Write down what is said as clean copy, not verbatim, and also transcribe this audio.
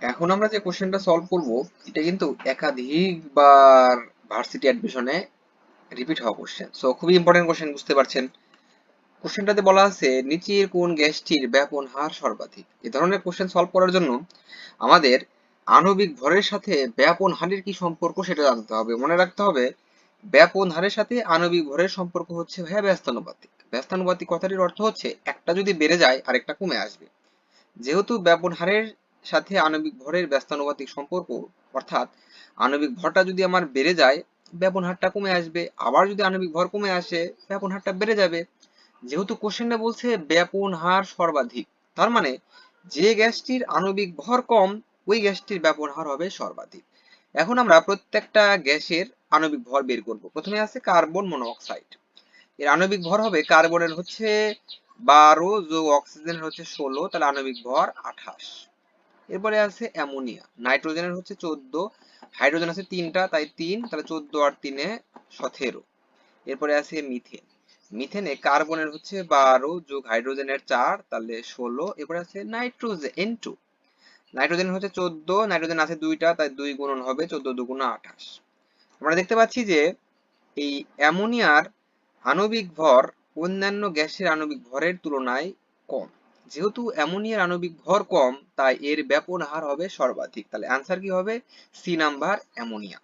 এখন আমরা যে কোশ্চেনটা সলভ করব এটা কিন্তু একাধিকবার ভার্সিটি অ্যাডমিশনে রিপিট হওয়া কোশ্চেন, সো খুবই ইম্পর্টেন্ট কোশ্চেন, বুঝতে পারছেন। কোশ্চেনটাতে বলা আছে নিচের কোন গ্যাসটির ব্যাপন হার সর্বাধিক। এই ধরনের কোশ্চেন সলভ করার জন্য আমাদের আণবিক ভরের সাথে ব্যাপন হারের কি সম্পর্ক সেটা জানতে হবে। মনে রাখতে হবে ব্যাপন হারের সাথে আণবিক ভরের সম্পর্ক হচ্ছে ভাইয়া ব্যস্তানুপাতিক। ব্যস্তানুপাতিক কথাটির অর্থ হচ্ছে একটা যদি বেড়ে যায় আরেকটা কমে আসবে। যেহেতু ব্যাপন হারের সাথে আণবিক ভরের ব্যস্তানুপাতিক সম্পর্ক, অর্থাৎ আণবিক ভরটা যদি আমার বেড়ে যায় ব্যাপন হারটা কমে আসবে, আবার যদি আণবিক ভর কমে আসে ব্যাপন হারটা বেড়ে যাবে। যেহেতু কোশ্চেনটা বলছে ব্যাপন হার সর্বাধিক, তার মানে যে গ্যাসটির আণবিক ভর কম ওই গ্যাসটির ব্যাপন হার হবে সর্বাধিক। এখন আমরা প্রত্যেকটা গ্যাসের আণবিক ভর বের করব। প্রথমে আছে কার্বন মনোক্সাইড। এর আণবিক ভর হবে কার্বনের হচ্ছে 12 যোগ অক্সিজেনের হচ্ছে 16, তাহলে আণবিক ভর 28। এরপরে আছে অ্যামোনিয়া। নাইট্রোজেনের হচ্ছে 14, হাইড্রোজেন আছে 3টা তাই 3, তাহলে 14 আর 3 17। এরপরে আছে মিথেন। মিথেনে কার্বনের হচ্ছে 12 যোগ হাইড্রোজেনের 4, তাহলে 16। এরপরে আছে নাইট্রোজেন N2। নাইট্রোজেন হচ্ছে 14, নাইট্রোজেন আছে 2টা তাই 2 গুণন হবে 14 দুগুণ 28। আমরা দেখতে পাচ্ছি যে এই অ্যামোনিয়ার আণবিক ভর অন্যান্য গ্যাসের আণবিক ভরের তুলনায় কম। যেহেতু অ্যামোনিয়ার আণবিক ভর কম তাই এর ব্যাপন হার হবে সর্বাধিক, তাহলে অ্যান্সার কি হবে? C number, ammonia.